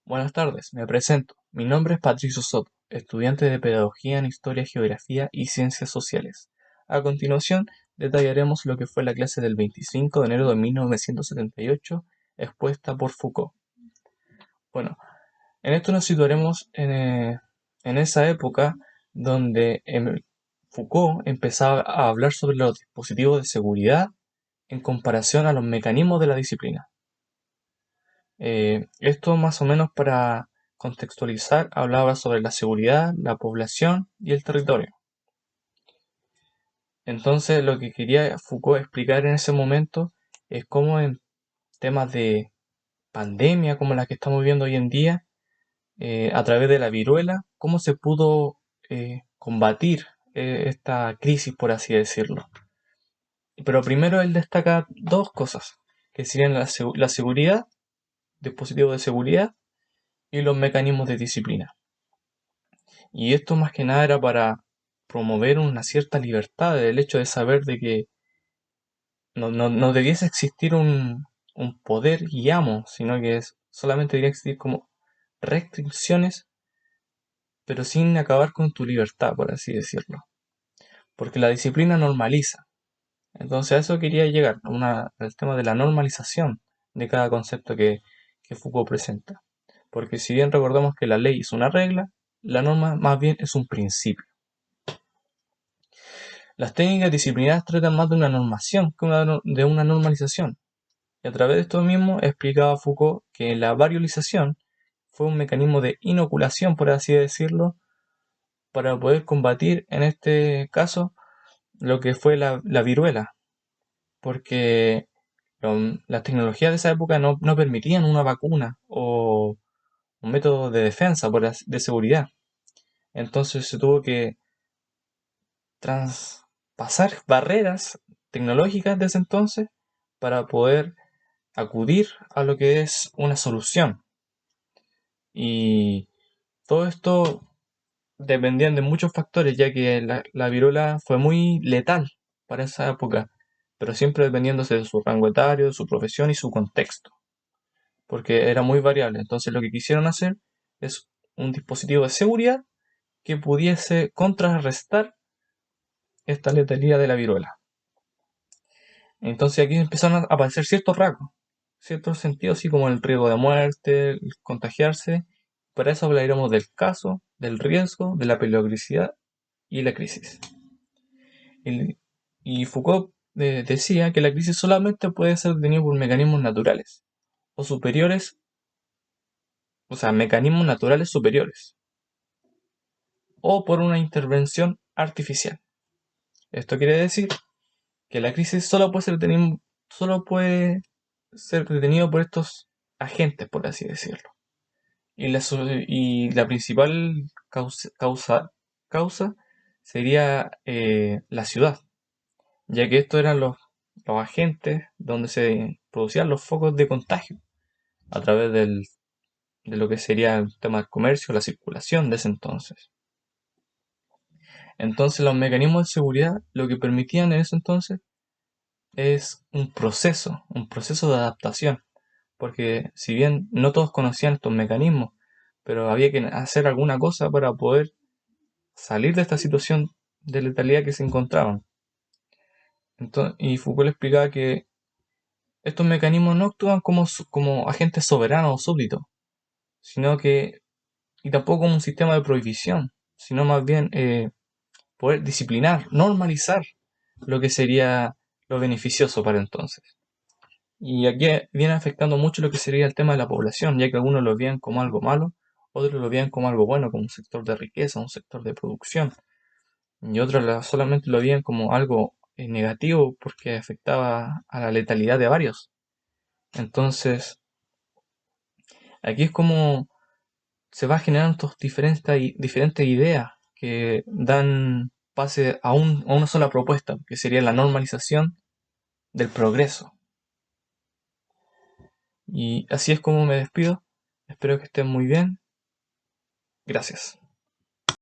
Buenas tardes, me presento. Mi nombre es Patricio Soto, estudiante de Pedagogía en Historia, Geografía y Ciencias Sociales. A continuación, detallaremos lo que fue la clase del 25 de enero de 1978, expuesta por Foucault. Bueno, en esto nos situaremos en esa época donde Foucault empezaba a hablar sobre los dispositivos de seguridad en comparación a los mecanismos de la disciplina. Esto más o menos para contextualizar hablaba sobre la seguridad, la población y el territorio. Entonces lo que quería Foucault explicar en ese momento es cómo en temas de pandemia como la que estamos viendo hoy en día, a través de la viruela, cómo se pudo combatir esta crisis, por así decirlo. Pero primero él destaca dos cosas, que serían la seguridad, dispositivos de seguridad, y los mecanismos de disciplina. Y esto más que nada era para promover una cierta libertad del hecho de saber de que no debiese existir un poder y amo, sino que solamente debería existir como restricciones, pero sin acabar con tu libertad, por así decirlo. Porque la disciplina normaliza. Entonces a eso quería llegar, al tema de la normalización de cada concepto que Foucault presenta. Porque si bien recordamos que la ley es una regla, la norma más bien es un principio. Las técnicas disciplinarias tratan más de una normación que de una normalización, y a través de esto mismo explicaba Foucault que la variolización fue un mecanismo de inoculación, por así decirlo, para poder combatir en este caso lo que fue la viruela, porque las tecnologías de esa época no permitían una vacuna o un método de defensa, de seguridad. Entonces se tuvo que traspasar barreras tecnológicas desde entonces para poder acudir a lo que es una solución. Y todo esto dependían de muchos factores, ya que la viruela fue muy letal para esa época, pero siempre dependiéndose de su rango etario, de su profesión y su contexto, porque era muy variable. Entonces lo que quisieron hacer es un dispositivo de seguridad que pudiese contrarrestar esta letalidad de la viruela. Entonces aquí empezaron a aparecer ciertos rasgos, ciertos sentidos, así como el riesgo de muerte, el contagiarse. Para eso hablaremos del caso, del riesgo, de la peligrosidad y la crisis. Y, y Foucault decía que la crisis solamente puede ser detenida por mecanismos naturales o superiores, o sea, mecanismos naturales superiores, o por una intervención artificial. Esto quiere decir que la crisis solo puede ser detenido por estos agentes, por así decirlo. Y la principal causa sería la ciudad, ya que estos eran los agentes donde se producían los focos de contagio a través de lo que sería el tema del comercio, la circulación de ese entonces. Entonces los mecanismos de seguridad lo que permitían en ese entonces es un proceso de adaptación, porque si bien no todos conocían estos mecanismos, pero había que hacer alguna cosa para poder salir de esta situación de letalidad que se encontraban. Entonces, y Foucault explicaba que estos mecanismos no actúan como agentes soberanos o súbditos, sino que, y tampoco como un sistema de prohibición, sino más bien poder disciplinar, normalizar lo que sería lo beneficioso para entonces. Y aquí viene afectando mucho lo que sería el tema de la población, ya que algunos lo veían como algo malo, otros lo veían como algo bueno, como un sector de riqueza, un sector de producción, y otros solamente lo veían como algo negativo porque afectaba a la letalidad de varios. Entonces, aquí es como se va generando estos diferentes ideas que dan pase a una sola propuesta, que sería la normalización del progreso. Y así es como me despido. Espero que estén muy bien. Gracias.